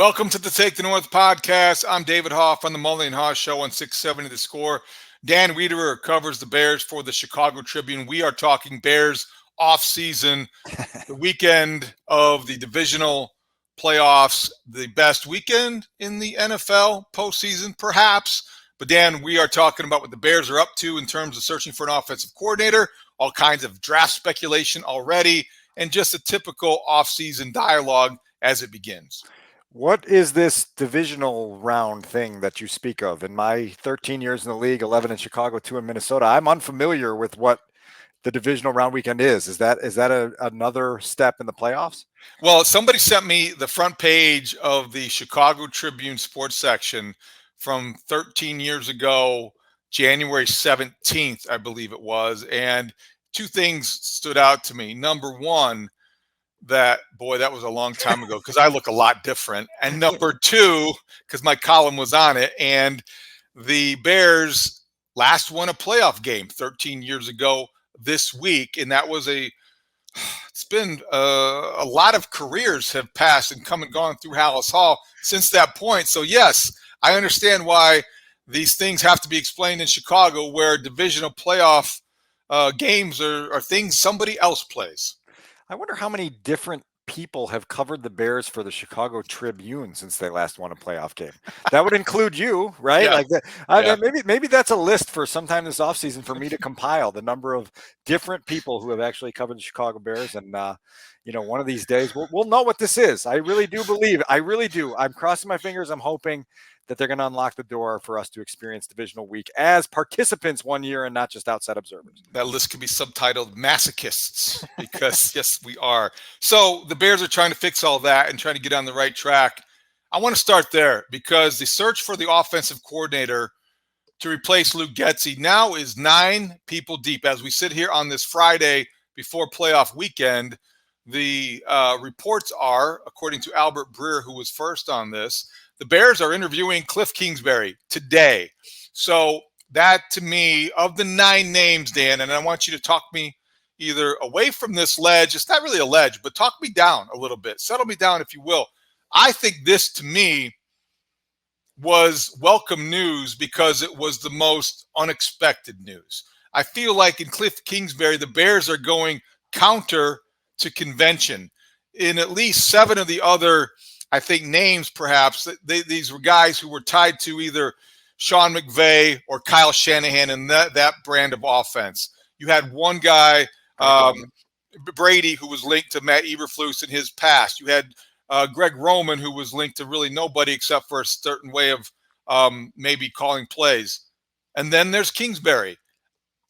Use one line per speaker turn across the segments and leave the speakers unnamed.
Welcome to the Take the North podcast. I'm David Haugh on the Mully and Haugh Show on 670 The Score. Dan Wiederer covers the Bears for the Chicago Tribune. We are talking Bears offseason, the weekend of the divisional playoffs, the best weekend in the NFL postseason, perhaps. But Dan, we are talking about what the Bears are up to in terms of searching for an offensive coordinator, all kinds of draft speculation already, and just a typical offseason dialogue as it begins.
What is this divisional round thing that you speak of? In my 13 years in the league, 11 in Chicago, 2 in Minnesota, I'm unfamiliar with what the divisional round weekend is. Is that another step in the playoffs?
Well, somebody sent me the front page of the Chicago Tribune sports section from 13 years ago, January 17th, I believe it was. And two things stood out to me. Number one, that was a long time ago because I look a lot different. And number two, because my column was on it, and the Bears last won a playoff game 13 years ago this week. And that was it's been a lot of careers have passed and come and gone through Halas Hall since that point. So yes, I understand why these things have to be explained in Chicago, where divisional playoff games are things somebody else plays.
I wonder how many different people have covered the Bears for the Chicago Tribune since they last won a playoff game. That would include you, right?
Yeah.
Like that. Maybe that's a list for sometime this offseason for me to compile the number of different people who have actually covered the Chicago Bears. And, one of these days we'll know what this is. I really do believe. I really do. I'm crossing my fingers. I'm hoping that they're going to unlock the door for us to experience divisional week as participants one year and not just outside observers.
That list could be subtitled Masochists because, yes, we are. So the Bears are trying to fix all that and trying to get on the right track. I want to start there because the search for the offensive coordinator to replace Luke Getsy now is 9 people deep. As we sit here on this Friday before playoff weekend, the reports are, according to Albert Breer, who was first on this, the Bears are interviewing Kliff Kingsbury today. So that, to me, of the 9 names, Dan, and I want you to talk me either away from this ledge. It's not really a ledge, but talk me down a little bit. Settle me down, if you will. I think this, to me, was welcome news because it was the most unexpected news. I feel like in Kliff Kingsbury, the Bears are going counter to convention. In at least 7 of the other, I think, names, perhaps, these were guys who were tied to either Sean McVay or Kyle Shanahan and that brand of offense. You had one guy, Brady, who was linked to Matt Eberflus in his past. You had Greg Roman, who was linked to really nobody except for a certain way of maybe calling plays. And then there's Kingsbury.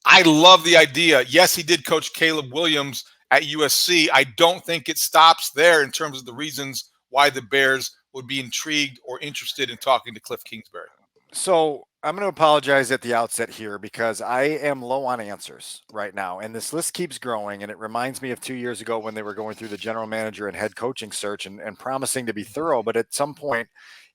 I love the idea. Yes, he did coach Caleb Williams at USC. I don't think it stops there in terms of the reasons why the Bears would be intrigued or interested in talking to Kliff Kingsbury.
So I'm going to apologize at the outset here because I am low on answers right now. And this list keeps growing. And it reminds me of 2 years ago when they were going through the general manager and head coaching search and promising to be thorough. But at some point,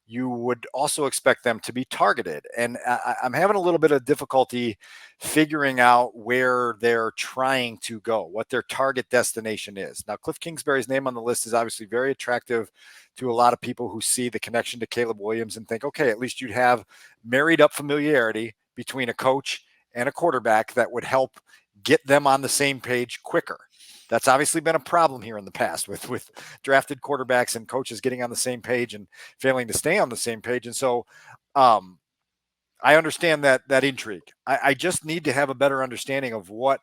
you would also expect them to be targeted. And I'm having a little bit of difficulty figuring out where they're trying to go, what their target destination is. Now, Kliff Kingsbury's name on the list is obviously very attractive to a lot of people who see the connection to Caleb Williams and think, okay, at least you'd have married up familiarity between a coach and a quarterback that would help get them on the same page quicker. That's obviously been a problem here in the past with drafted quarterbacks and coaches getting on the same page and failing to stay on the same page. And so I understand that intrigue. I just need to have a better understanding of what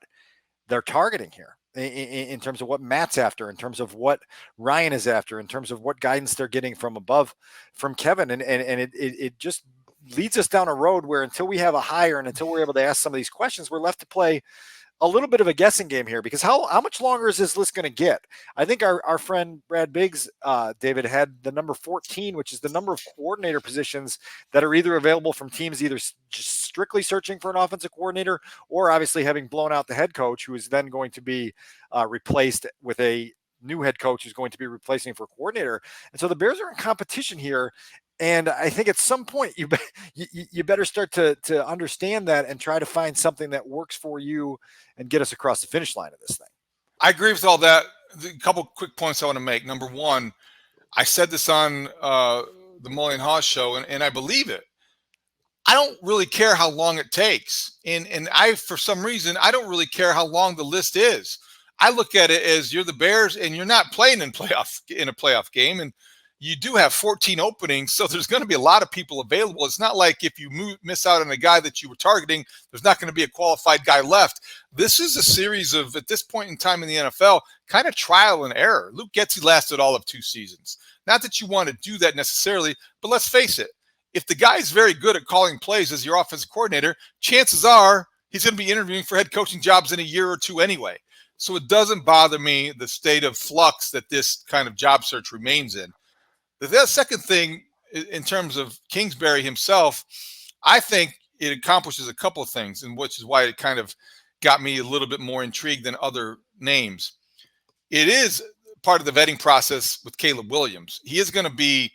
they're targeting here in terms of what Matt's after, in terms of what Ryan is after, in terms of what guidance they're getting from above from Kevin. And it just leads us down a road where until we have a hire and until we're able to ask some of these questions, we're left to play a little bit of a guessing game here, because how much longer is this list going to get? I think our friend Brad Biggs, David, had the number 14, which is the number of coordinator positions that are either available from teams either just strictly searching for an offensive coordinator or obviously having blown out the head coach, who is then going to be replaced with a new head coach who's going to be replacing for coordinator. And so the Bears are in competition here. And I think at some point you better start to understand that and try to find something that works for you and get us across the finish line of this thing.
I agree with all that. A couple quick points I want to make. Number one, I said this on the Mully and Haugh show, and I believe it. I don't really care how long it takes. And I, for some reason, I don't really care how long the list is. I look at it as you're the Bears and you're not playing in a playoff game. And you do have 14 openings. So there's going to be a lot of people available. It's not like if you miss out on a guy that you were targeting, there's not going to be a qualified guy left. This is a series of, at this point in time in the NFL, kind of trial and error. Luke Getsy lasted all of 2 seasons. Not that you want to do that necessarily, but let's face it. If the guy's very good at calling plays as your offensive coordinator, chances are he's going to be interviewing for head coaching jobs in a year or 2 anyway. So it doesn't bother me the state of flux that this kind of job search remains in. The second thing, in terms of Kingsbury himself, I think it accomplishes a couple of things, and which is why it kind of got me a little bit more intrigued than other names. It is part of the vetting process with Caleb Williams. He is going to be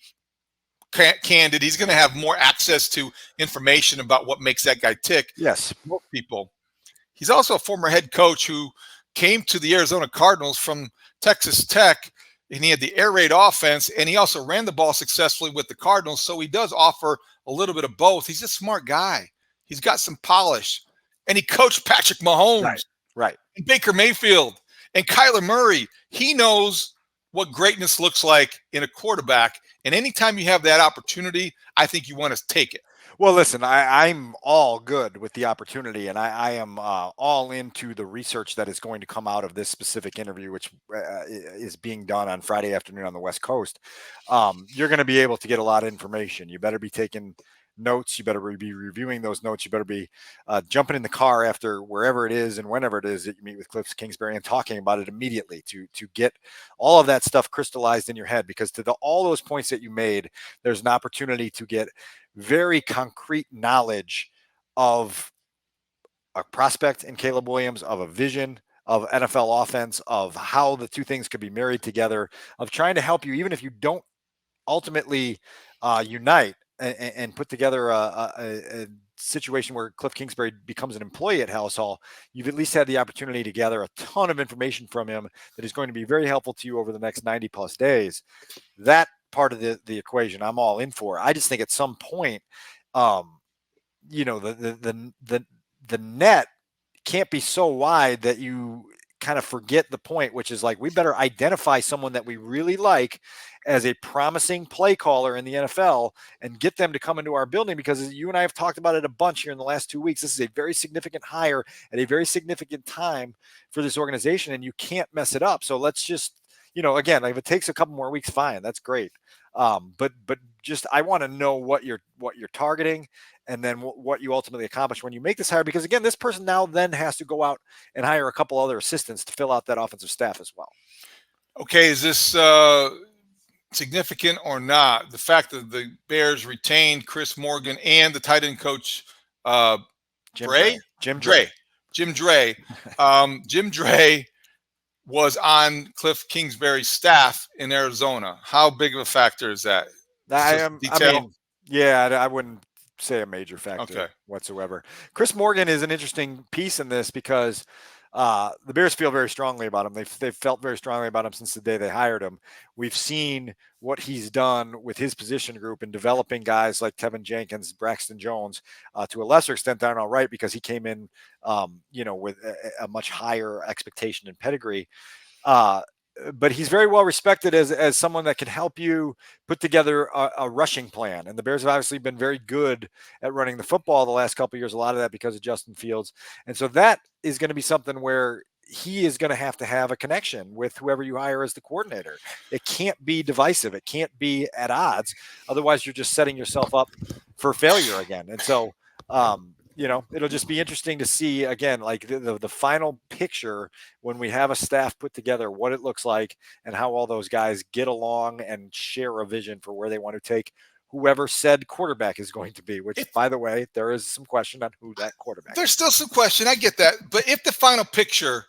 candid. He's going to have more access to information about what makes that guy tick.
Yes.
Most people. He's also a former head coach who came to the Arizona Cardinals from Texas Tech, and he had the air raid offense, and he also ran the ball successfully with the Cardinals. So he does offer a little bit of both. He's a smart guy. He's got some polish, and he coached Patrick Mahomes,
right,
and Baker Mayfield, and Kyler Murray. He knows what greatness looks like in a quarterback. And anytime you have that opportunity, I think you want to take it.
Well, listen, I'm all good with the opportunity, and I am all into the research that is going to come out of this specific interview, which is being done on Friday afternoon on the West Coast. You're going to be able to get a lot of information. You better be taking notes. You better be reviewing those notes. You better be jumping in the car after wherever it is and whenever it is that you meet with Kliff Kingsbury and talking about it immediately to get all of that stuff crystallized in your head, because to all those points that you made, there's an opportunity to get very concrete knowledge of a prospect in Caleb Williams, of a vision of NFL offense, of how the two things could be married together, of trying to help you, even if you don't ultimately unite and put together a situation where Kliff Kingsbury becomes an employee at Haugh. You've at least had the opportunity to gather a ton of information from him that is going to be very helpful to you over the next 90 plus days. That part of the equation I'm all in for. I just think at some point, you know, the net can't be so wide that you kind of forget the point, which is like, we better identify someone that we really like as a promising play caller in the NFL and get them to come into our building, because you and I have talked about it a bunch here in the last 2 weeks. This is a very significant hire at a very significant time for this organization, and you can't mess it up. So let's just, you know, again, like if it takes a couple more weeks, fine, that's great. But just, I want to know what you're targeting, and then what you ultimately accomplish when you make this hire, because again, this person now then has to go out and hire a couple other assistants to fill out that offensive staff as well.
Okay, is this significant or not? The fact that the Bears retained Chris Morgan and the tight end coach
Jim Dray.
Jim Dray. Jim Dray was on Kliff Kingsbury's staff in Arizona. How big of a factor is that?
I mean, yeah, I wouldn't say a major factor whatsoever. Chris Morgan is an interesting piece in this because the Bears feel very strongly about him. They've felt very strongly about him since the day they hired him. We've seen what he's done with his position group in developing guys like Tevin Jenkins, Braxton Jones, to a lesser extent Darnell Wright, because he came in, you know, with a much higher expectation and pedigree. But he's very well respected as someone that can help you put together a rushing plan. And the Bears have obviously been very good at running the football the last couple of years, a lot of that because of Justin Fields. And so that is going to be something where he is going to have a connection with whoever you hire as the coordinator. It can't be divisive. It can't be at odds. Otherwise, you're just setting yourself up for failure again. And so, you know, it'll just be interesting to see, again, like the final picture when we have a staff put together, what it looks like and how all those guys get along and share a vision for where they want to take whoever said quarterback is going to be, which, by the way, there is some question on who that quarterback is.
There's still some question. I get that. But if the final picture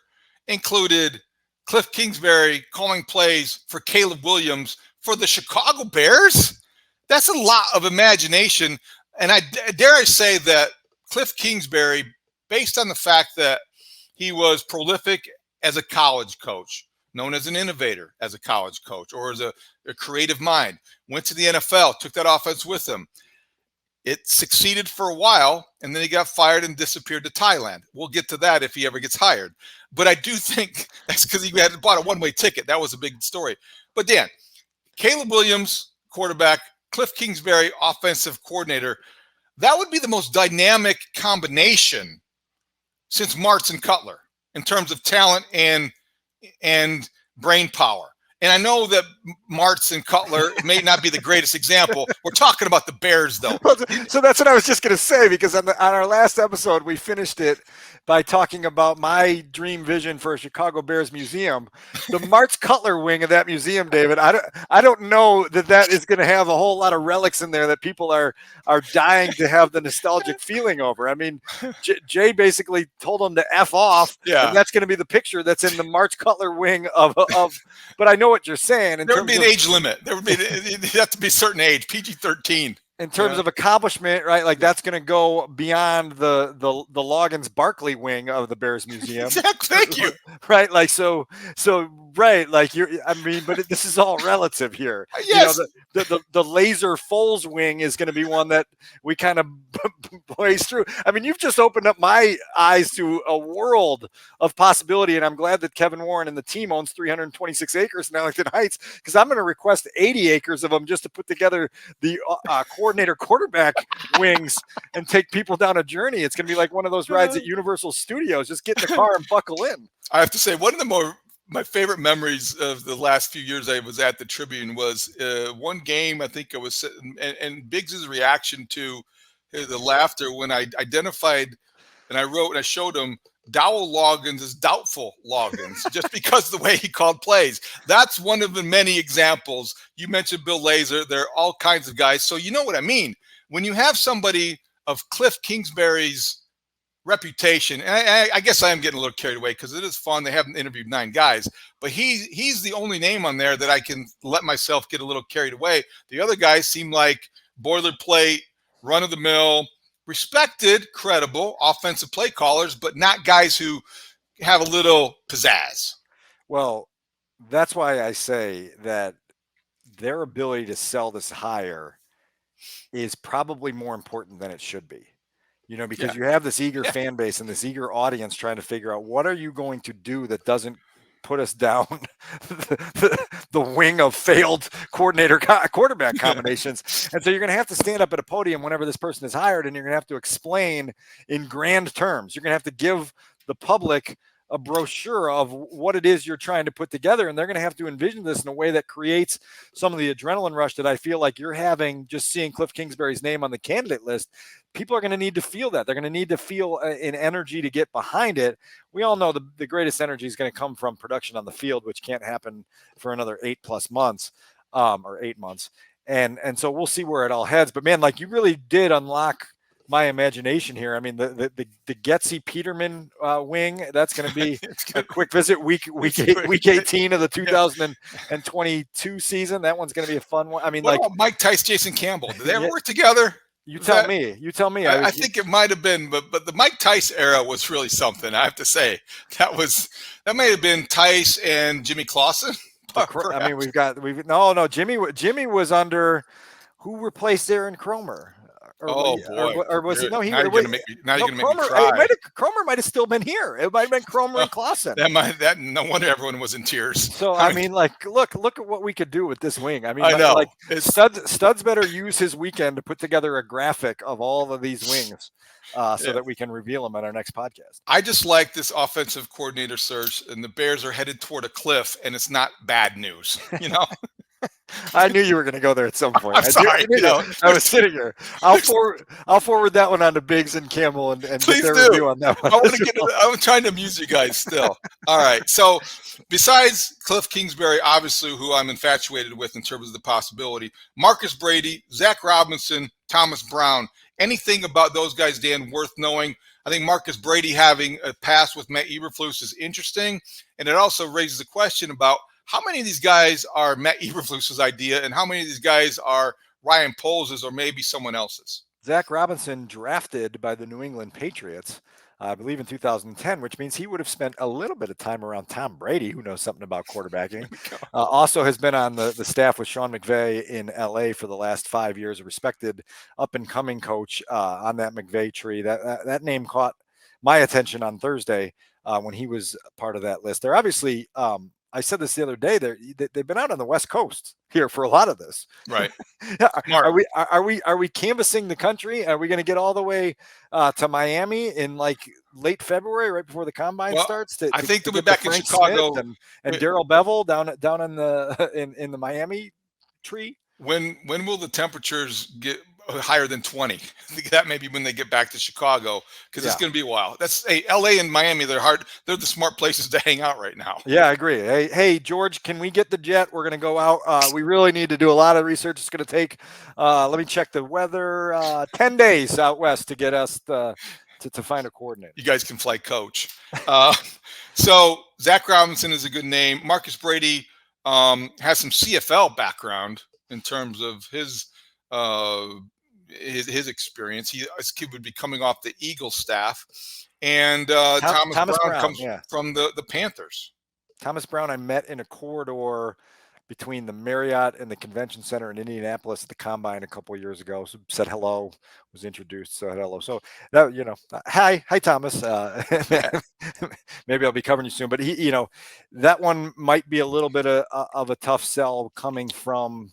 included Kliff Kingsbury calling plays for Caleb Williams for the Chicago Bears, that's a lot of imagination. And I dare I say that Kliff Kingsbury, based on the fact that he was prolific as a college coach, known as an innovator as a college coach or as a creative mind. Went to the NFL, took that offense with him. It succeeded for a while, and then he got fired and disappeared to Thailand. We'll get to that if he ever gets hired. But I do think that's because he had bought a one-way ticket. That was a big story. But Dan, Caleb Williams, quarterback, Kliff Kingsbury, offensive coordinator, that would be the most dynamic combination since Martz and Cutler in terms of talent and brain power. And I know that Martz and Cutler may not be the greatest example. We're talking about the Bears, though.
So that's what I was just going to say, because on our last episode, we finished it by talking about my dream vision for a Chicago Bears museum. The Martz Cutler wing of that museum, David, I don't know that is going to have a whole lot of relics in there that people are dying to have the nostalgic feeling over. I mean, Jay basically told them to F off, and that's going to be the picture that's in the Martz Cutler wing of but I know what you're saying.
There would be an age limit. There would be you have to be a certain age, PG-13.
In terms of accomplishment, right? Like that's going to go beyond the Loggins Barkley wing of the Bears Museum.
Exactly. Thank you.
Right. Like, so right. Like but this is all relative here.
Yes.
The laser Foles wing is going to be one that we kind of blaze through. I mean, you've just opened up my eyes to a world of possibility. And I'm glad that Kevin Warren and the team owns 326 acres in Arlington Heights, because I'm going to request 80 acres of them just to put together the coordinator quarterback wings and take people down a journey. It's going to be like one of those rides at Universal Studios. Just get in the car and buckle in.
I have to say, one of my favorite memories of the last few years I was at the Tribune was one game. I think I was sitting, and Biggs's reaction to the laughter when I identified and I wrote and I showed him Dowell Loggins is doubtful Loggins, just because of the way he called plays. That's one of the many examples. You mentioned Bill Lazor. There are all kinds of guys. So you know what I mean. When you have somebody of Kliff Kingsbury's reputation, and I guess I am getting a little carried away because it is fun. They haven't interviewed 9 guys, but he's the only name on there that I can let myself get a little carried away. The other guys seem like boilerplate, run-of-the-mill, respected, credible offensive play callers, but not guys who have a little pizzazz.
Well, that's why I say that their ability to sell this hire is probably more important than it should be. Because you have this eager fan base and this eager audience trying to figure out, what are you going to do that doesn't put us down the wing of failed quarterback combinations. And so you're going to have to stand up at a podium whenever this person is hired, and you're going to have to explain in grand terms. You're going to have to give the public a brochure of what it is you're trying to put together, and they're going to have to envision this in a way that creates some of the adrenaline rush that I feel like you're having just seeing Kliff Kingsbury's name on the candidate list. People are going to need to feel that. They're going to need to feel an energy to get behind it. We all know the greatest energy is going to come from production on the field, which can't happen for another 8+ months or 8 months. And so we'll see where it all heads. But man, like, you really did unlock my imagination here. I mean, the Getsy Peterman wing, that's going to be a quick visit week 18 of the 2022 season. That one's going to be a fun one. I mean,
what about Mike Tice, Jason Campbell? Did they ever work together?
You tell me.
I think it might have been, but the Mike Tice era was really something. I have to say that may have been Tice and Jimmy Clausen.
I mean, Jimmy was under who replaced Aaron Cromer. Or was he? No, he. Now you're going to make me cry. Cromer might have still been here. It might have been Cromer and Clausen.
No wonder everyone was in tears.
So I mean, like, look at what we could do with this wing. I mean,
I know.
Like, Studs better use his weekend to put together a graphic of all of these wings, so that we can reveal them at our next podcast.
I just like this offensive coordinator search, and the Bears are headed toward a cliff, and it's not bad news.
I knew you were going to go there at some point.
I'm sorry.
I was sitting here. I'll forward that one on to Biggs and Campbell and
please
get their review on that one.
I'm trying to amuse you guys still. All right. So besides Kliff Kingsbury, obviously, who I'm infatuated with in terms of the possibility, Marcus Brady, Zach Robinson, Thomas Brown, anything about those guys, Dan, worth knowing? I think Marcus Brady having a pass with Matt Eberflus is interesting. And it also raises the question about how many of these guys are Matt Eberflus's idea and how many of these guys are Ryan Poles' or maybe someone else's?
Zach Robinson drafted by the New England Patriots, I believe in 2010, which means he would have spent a little bit of time around Tom Brady, who knows something about quarterbacking. Also has been on the staff with Sean McVay in LA for the last 5 years, a respected up-and-coming coach on that McVay tree. That name caught my attention on Thursday when he was part of that list. They're obviously, I said this the other day, they've been out on the West Coast here for a lot of this.
Right.
Are we canvassing the country? Are we going to get all the way to Miami in like late February, right before the combine starts?
I think they'll be back in Chicago
and Darrell Bevel down in the in the Miami tree.
When will the temperatures get higher than 20? I think that may be when they get back to Chicago, because it's going to be a while. That's LA and Miami. They're the smart places to hang out right now.
Yeah, I agree. Hey, George, can we get the jet? We're going to go out. We really need to do a lot of research. It's going to take, let me check the weather, 10 days out west to get us to find a coordinator.
You guys can fly coach. So Zach Robinson is a good name. Marcus Brady has some CFL background in terms of his experience. This kid would be coming off the Eagles staff, and Thomas Brown comes from the Panthers.
Thomas Brown I met in a corridor between the Marriott and the Convention Center in Indianapolis at the Combine a couple of years ago. So said hello, was introduced, said hello. So that, hi Thomas. Maybe I'll be covering you soon. But he, that one might be a little bit of a tough sell coming from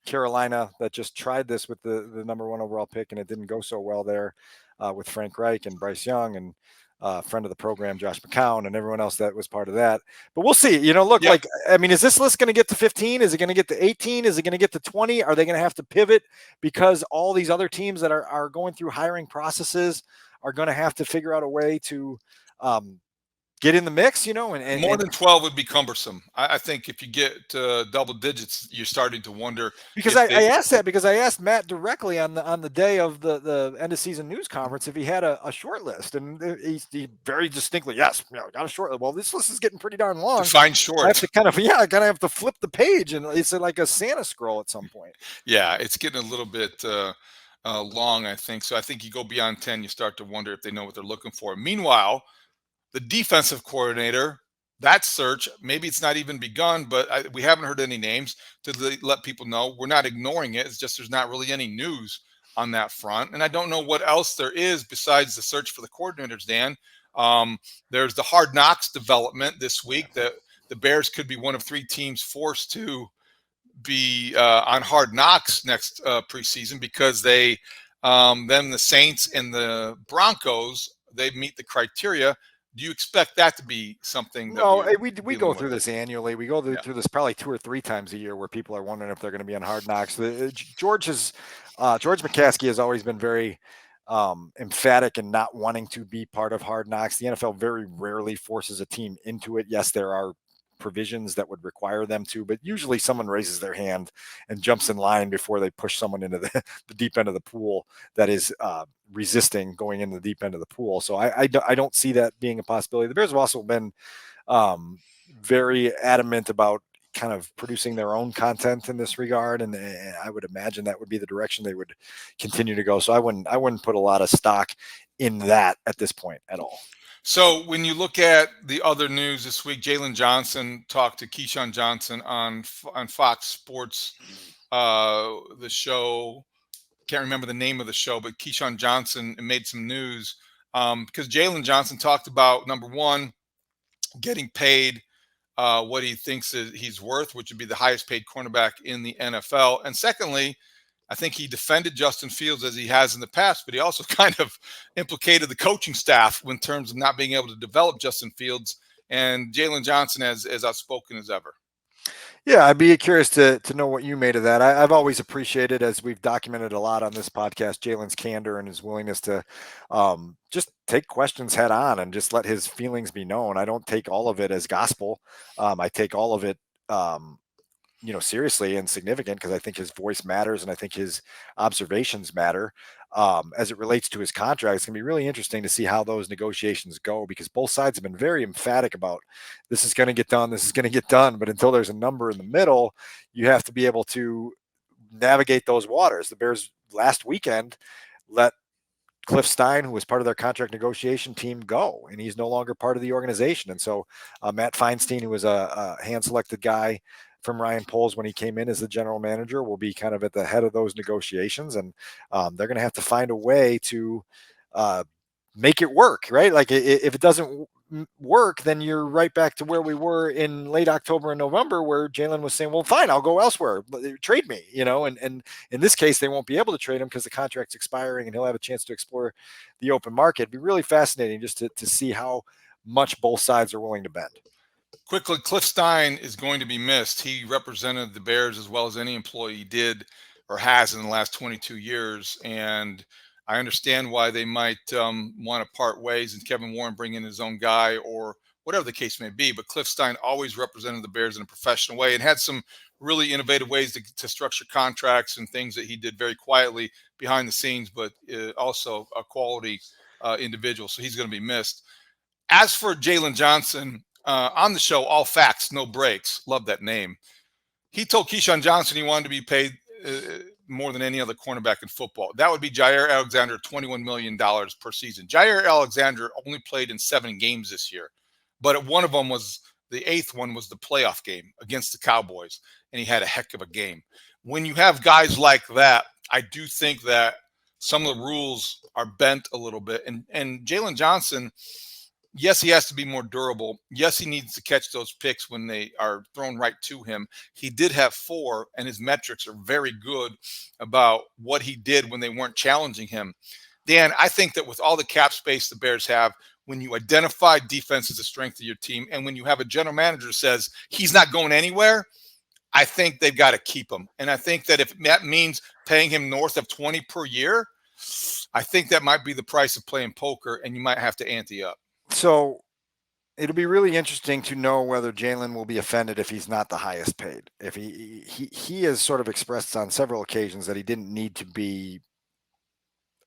Carolina, that just tried this with the number 1 overall pick, and it didn't go so well there with Frank Reich and Bryce Young and friend of the program, Josh McCown, and everyone else that was part of that. But we'll see. Is this list going to get to 15? Is it going to get to 18? Is it going to get to 20? Are they going to have to pivot because all these other teams that are going through hiring processes are going to have to figure out a way to get in the mix, and
more than 12 would be cumbersome. I think if you get double digits, you're starting to wonder.
Because I asked Matt directly on the day of the end of season news conference if he had a short list, and he very distinctly, yes, got a short list. Well, this list is getting pretty darn long.
Define short.
I have to have to flip the page, and it's like a Santa scroll at some point.
Yeah, it's getting a little bit long, I think. So I think you go beyond 10, you start to wonder if they know what they're looking for. Meanwhile, the defensive coordinator, that search, maybe it's not even begun, but we haven't heard any names to let people know. We're not ignoring it. It's just there's not really any news on that front. And I don't know what else there is besides the search for the coordinators, Dan. There's the Hard Knocks development this week that the Bears could be one of 3 teams forced to be on Hard Knocks next preseason, because the Saints and the Broncos, they meet the criteria. Do you expect that to be something?
No, we go through this annually. We go through this probably 2 or 3 times a year where people are wondering if they're going to be on Hard Knocks. George McCaskey has always been very emphatic in not wanting to be part of Hard Knocks. The NFL very rarely forces a team into it. Yes, there are provisions that would require them to, but usually someone raises their hand and jumps in line before they push someone into the deep end of the pool that is resisting going into the deep end of the pool. So I don't see that being a possibility. The Bears have also been very adamant about kind of producing their own content in this regard, and I would imagine that would be the direction they would continue to go. So I wouldn't put a lot of stock in that at this point at all.
So when you look at the other news this week, Jaylon Johnson talked to Keyshawn Johnson on Fox Sports, the show. Can't remember the name of the show, but Keyshawn Johnson made some news because Jaylon Johnson talked about, number one, getting paid what he thinks he's worth, which would be the highest paid cornerback in the NFL. And secondly, I think he defended Justin Fields as he has in the past, but he also kind of implicated the coaching staff in terms of not being able to develop Justin Fields, and Jaylon Johnson as outspoken as ever.
Yeah, I'd be curious to know what you made of that. I've always appreciated, as we've documented a lot on this podcast, Jalen's candor and his willingness to just take questions head on and just let his feelings be known. I don't take all of it as gospel. I take all of it seriously and significant, because I think his voice matters and I think his observations matter. As it relates to his contract, it's going to be really interesting to see how those negotiations go, because both sides have been very emphatic about this is going to get done, this is going to get done. But until there's a number in the middle, you have to be able to navigate those waters. The Bears last weekend let Kliff Stein, who was part of their contract negotiation team, go, and he's no longer part of the organization. And so Matt Feinstein, who was a hand-selected guy from Ryan Poles when he came in as the general manager, will be kind of at the head of those negotiations, and they're going to have to find a way to make it work, right? Like if it doesn't work, then you're right back to where we were in late October and November, where Jaylon was saying, well, fine, I'll go elsewhere, trade me, and in this case, they won't be able to trade him because the contract's expiring and he'll have a chance to explore the open market. It'd be really fascinating just to see how much both sides are willing to bend.
Quickly, Kliff Stein is going to be missed. He represented the Bears as well as any employee did or has in the last 22 years. And I understand why they might want to part ways and Kevin Warren bring in his own guy or whatever the case may be. But Kliff Stein always represented the Bears in a professional way and had some really innovative ways to structure contracts and things that he did very quietly behind the scenes, but also a quality individual. So he's going to be missed. As for Jaylen Johnson, on the show, All Facts, No Breaks, love that name. He told Keyshawn Johnson he wanted to be paid more than any other cornerback in football. That would be Jaire Alexander, $21 million per season. Jaire Alexander only played in 7 games this year, but one of them was the 8th one was the playoff game against the Cowboys, and he had a heck of a game. When you have guys like that, I do think that some of the rules are bent a little bit. And Jaylen Johnson, yes, he has to be more durable. Yes, he needs to catch those picks when they are thrown right to him. He did have 4, and his metrics are very good about what he did when they weren't challenging him. Dan, I think that with all the cap space the Bears have, when you identify defense as a strength of your team, and when you have a general manager who says he's not going anywhere, I think they've got to keep him. And I think that if that means paying him north of 20 per year, I think that might be the price of playing poker, and you might have to ante up.
So it'll be really interesting to know whether Jaylon will be offended if he's not the highest paid. If he has sort of expressed on several occasions that he didn't need to be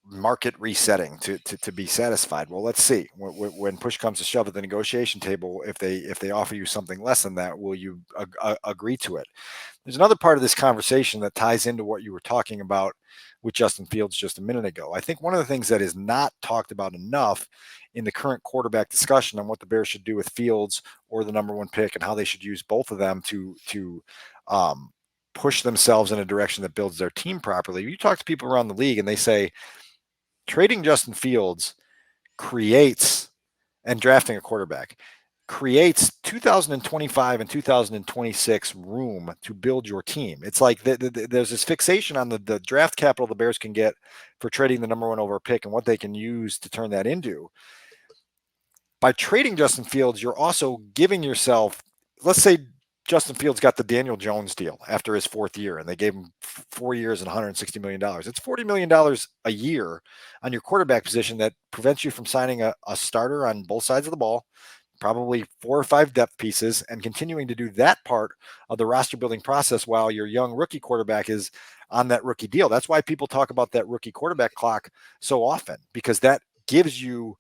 market resetting to be satisfied. Well, let's see. When push comes to shove at the negotiation table, if they offer you something less than that, will you agree to it? There's another part of this conversation that ties into what you were talking about with Justin Fields just a minute ago. I think one of the things that is not talked about enough in the current quarterback discussion on what the Bears should do with Fields or the number 1 pick and how they should use both of them to push themselves in a direction that builds their team properly. You talk to people around the league and they say trading Justin Fields creates, and drafting a quarterback, creates 2025 and 2026 room to build your team. It's like there's this fixation on the draft capital the Bears can get for trading the number 1 over pick and what they can use to turn that into. By trading Justin Fields, you're also giving yourself, let's say Justin Fields got the Daniel Jones deal after his 4th year, and they gave him 4 years and $160 million. It's $40 million a year on your quarterback position that prevents you from signing a starter on both sides of the ball, probably 4 or 5 depth pieces, and continuing to do that part of the roster building process while your young rookie quarterback is on that rookie deal. That's why people talk about that rookie quarterback clock so often, because that gives you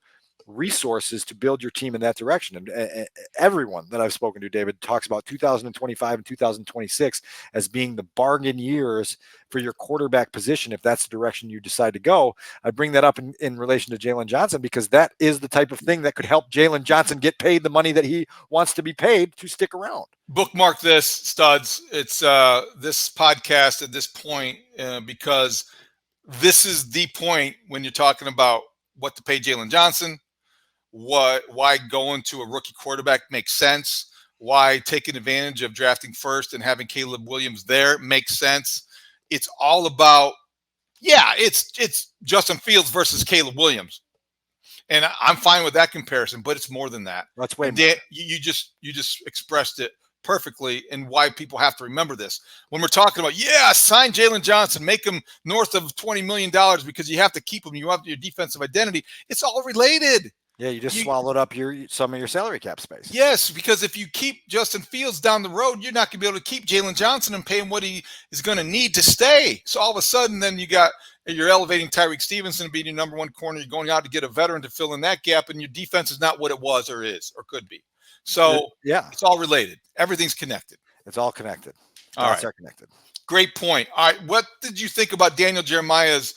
resources to build your team in that direction. And everyone that I've spoken to, David, talks about 2025 and 2026 as being the bargain years for your quarterback position if that's the direction you decide to go. I bring that up in relation to Jaylen Johnson because that is the type of thing that could help Jaylen Johnson get paid the money that he wants to be paid to stick around.
Bookmark this, studs. It's this podcast at this point because this is the point when you're talking about what to pay Jaylen Johnson, why going to a rookie quarterback makes sense, why taking advantage of drafting first and having Caleb Williams there makes sense. It's all about, it's Justin Fields versus Caleb Williams. And I'm fine with that comparison, but it's more than that.
That's way more.
Dan, you just expressed it perfectly and why people have to remember this. When we're talking about, sign Jaylen Johnson, make him north of $20 million because you have to keep him, you have your defensive identity. It's all related.
Yeah, you swallowed up some of your salary cap space.
Yes, because if you keep Justin Fields down the road, you're not going to be able to keep Jaylen Johnson and pay him what he is going to need to stay. So all of a sudden, then you're elevating Tyreek Stevenson to be your number 1 corner. You're going out to get a veteran to fill in that gap, and your defense is not what it was or is or could be. So it's all related. Everything's connected.
It's all connected.
All right.
Are connected.
Great point. All right, what did you think about Daniel Jeremiah's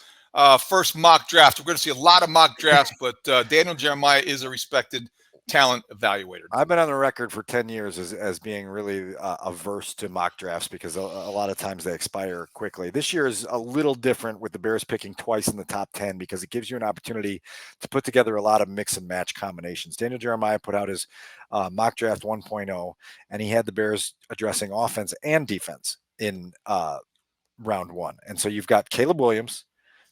first mock draft? We're going to see a lot of mock drafts, but Daniel Jeremiah is a respected talent evaluator.
I've been on the record for 10 years as being really averse to mock drafts because a lot of times they expire quickly. This year is a little different with the Bears picking twice in the top 10 because it gives you an opportunity to put together a lot of mix and match combinations. Daniel Jeremiah put out his mock draft 1.0, and he had the Bears addressing offense and defense in round one. And so you've got Caleb Williams,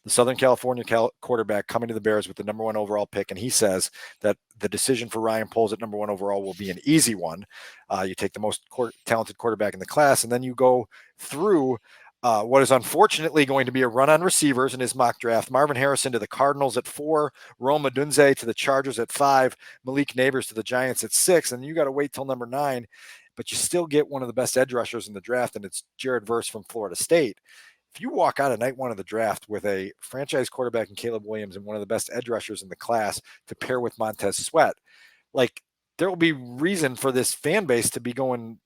the Southern California quarterback, coming to the Bears with the number 1 overall pick. And he says that the decision for Ryan Poles at number 1 overall will be an easy one. You take the most talented quarterback in the class, and then you go through what is unfortunately going to be a run on receivers in his mock draft. Marvin Harrison to the Cardinals at 4, Rome Odunze to the Chargers at 5, Malik Neighbors to the Giants at 6, and you got to wait till number 9, but you still get one of the best edge rushers in the draft, and it's Jared Verse from Florida State. If you walk out of night one of the draft with a franchise quarterback in Caleb Williams and one of the best edge rushers in the class to pair with Montez Sweat, like, there will be reason for this fan base to be going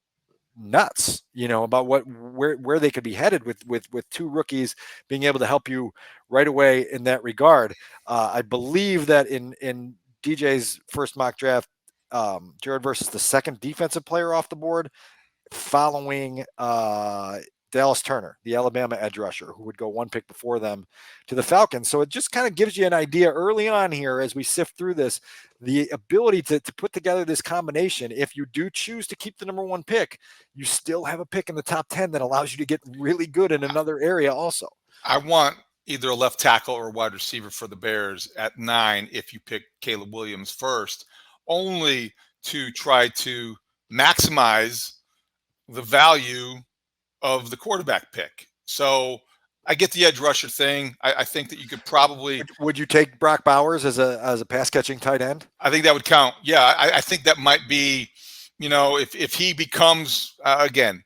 nuts, about where they could be headed with two rookies being able to help you right away in that regard. I believe that in DJ's first mock draft, Jared Verse is the second defensive player off the board, following Dallas Turner, the Alabama edge rusher, who would go 1 pick before them to the Falcons. So it just kind of gives you an idea early on here as we sift through this, the ability to put together this combination. If you do choose to keep the number 1 pick, you still have a pick in the top 10 that allows you to get really good in another area also.
I want either a left tackle or a wide receiver for the Bears at 9 if you pick Caleb Williams first, only to try to maximize the value of the quarterback pick. So I get the edge rusher thing. I think that you could probably.
Would you take Brock Bowers as a pass catching tight end?
I think that would count. Yeah, I think that might be, if he becomes again,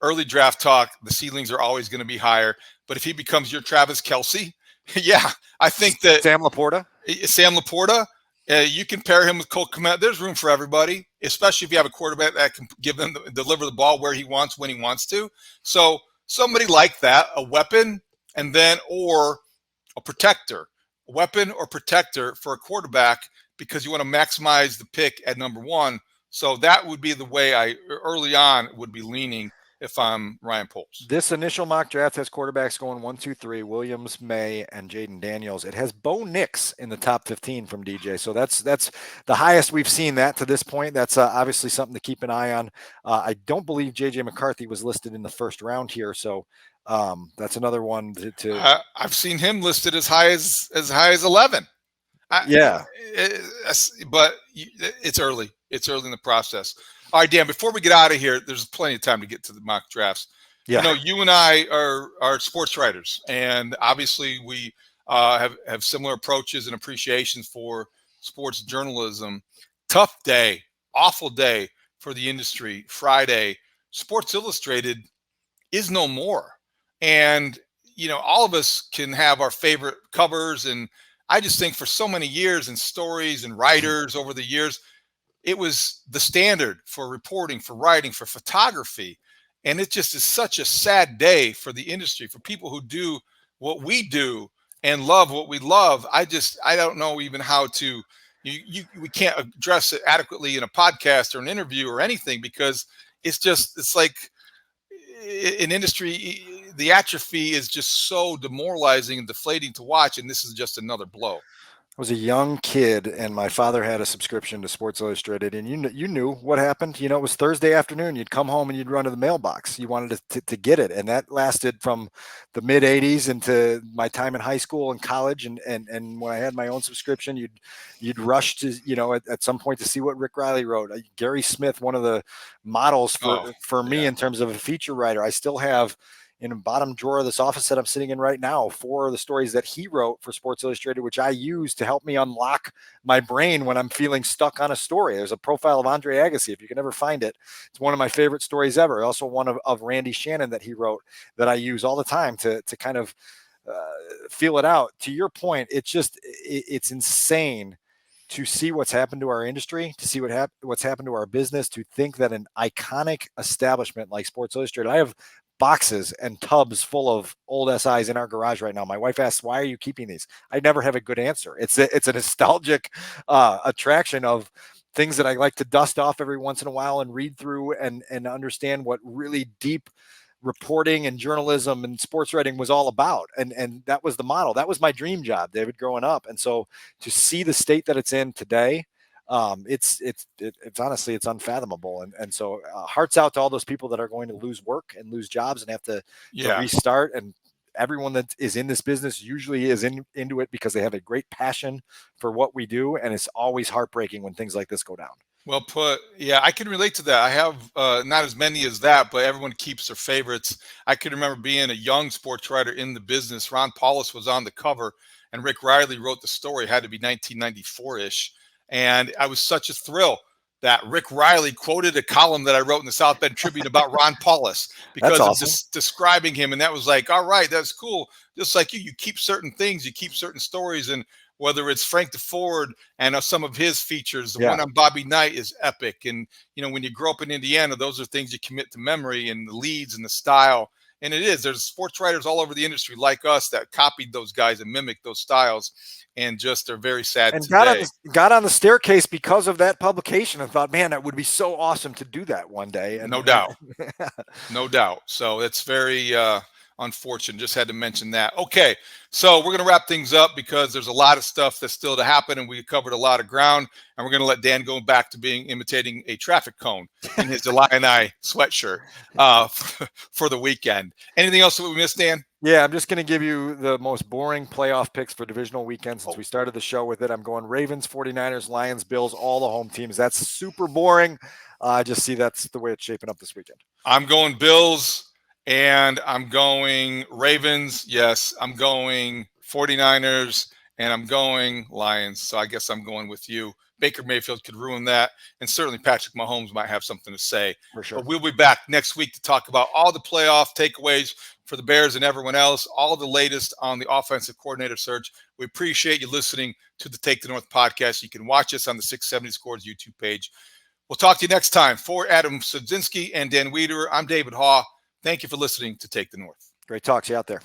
early draft talk, the ceilings are always going to be higher. But if he becomes your Travis Kelce, yeah, I think that
Sam Laporta.
You can pair him with Colt Kmet. There's room for everybody, especially if you have a quarterback that can deliver the ball where he wants, when he wants to. So somebody like that, a weapon, and then or a protector, a weapon or protector for a quarterback, because you want to maximize the pick at number 1. So that would be the way I early on would be leaning if I'm Ryan Poles.
This initial mock draft has quarterbacks going 1, 2, 3, Williams, May, and Jaden Daniels. It has Bo Nix in the top 15 from DJ. So that's the highest we've seen that to this point. That's obviously something to keep an eye on. I don't believe JJ McCarthy was listed in the first round here. So that's another one to
I've seen him listed as high as 11. But it's early. It's early in the process. All right, Dan, before we get out of here, there's plenty of time to get to the mock drafts. Yeah. You and I are sports writers, and obviously we have similar approaches and appreciations for sports journalism. Tough day, awful day for the industry. Friday, Sports Illustrated is no more. And, all of us can have our favorite covers. And I just think for so many years and stories and writers over the years, it was the standard for reporting, for writing, for photography. And it just is such a sad day for the industry, for people who do what we do and love what we love. I don't know even how to, we can't address it adequately in a podcast or an interview or anything, because it's like an industry, the atrophy is just so demoralizing and deflating to watch. And this is just another blow.
I was a young kid, and my father had a subscription to Sports Illustrated, and you knew what happened. It was Thursday afternoon. You'd come home and you'd run to the mailbox. You wanted to get it, and that lasted from the mid '80s into my time in high school and college. And when I had my own subscription, you'd rush to at some point to see what Rick Riley wrote. Gary Smith, one of the models for me in terms of a feature writer. I still have in the bottom drawer of this office that I'm sitting in right now 4 of the stories that he wrote for Sports Illustrated, which I use to help me unlock my brain when I'm feeling stuck on a story. There's a profile of Andre Agassi, if you can ever find it. It's one of my favorite stories ever. Also one of Randy Shannon that he wrote that I use all the time to kind of feel it out. To your point, it's insane to see what's happened to our industry, to see what's happened to our business, to think that an iconic establishment like Sports Illustrated, I have boxes and tubs full of old SIs in our garage right now. My wife asks, why are you keeping these? I never have a good answer. It's a nostalgic attraction of things that I like to dust off every once in a while and read through and understand what really deep reporting and journalism and sports writing was all about. And that was the model. That was my dream job, David, growing up. And so to see the state that it's in today, it's honestly, it's unfathomable. And so hearts out to all those people that are going to lose work and lose jobs and have to restart. And everyone that is in this business usually is into it because they have a great passion for what we do. And it's always heartbreaking when things like this go down.
Well put. Yeah, I can relate to that. I have not as many as that, but everyone keeps their favorites. I can remember being a young sports writer in the business. Ron Paulus was on the cover, and Rick Riley wrote the story. It had to be 1994-ish. And I was such a thrill that Rick Riley quoted a column that I wrote in the South Bend Tribune about Ron Paulus because
awesome.
of describing him. And that was like, all right, that's cool. Just like you keep certain things, you keep certain stories. And whether it's Frank DeFord and some of his features, the one on Bobby Knight is epic. And, when you grow up in Indiana, those are things you commit to memory, and the leads and the style. And it is. There's sports writers all over the industry like us that copied those guys and mimicked those styles, and just are very sad
and
today.
Got on the staircase because of that publication and thought, man, that would be so awesome to do that one day. And
no doubt. No doubt. So it's very unfortunate. Just had to mention that. Okay, so we're going to wrap things up because there's a lot of stuff that's still to happen, and we covered a lot of ground. And we're going to let Dan go back to imitating a traffic cone in his Illini sweatshirt for the weekend. Anything else that we missed, Dan?
Yeah, I'm just going to give you the most boring playoff picks for divisional weekend since we started the show with it. I'm going Ravens, 49ers, Lions, Bills, all the home teams. That's super boring. I just see that's the way it's shaping up this weekend.
I'm going Bills, and I'm going Ravens. Yes, I'm going 49ers, and I'm going Lions. So I guess I'm going with you. Baker Mayfield could ruin that, and certainly Patrick Mahomes might have something to say.
For sure.
But we'll be back next week to talk about all the playoff takeaways for the Bears and everyone else, all the latest on the offensive coordinator search. We appreciate you listening to the Take the North podcast. You can watch us on the 670 Scores YouTube page. We'll talk to you next time. For Adam Sudzinski and Dan Wiederer, I'm David Haugh. Thank you for listening to Take the North.
Great talk. See you out there.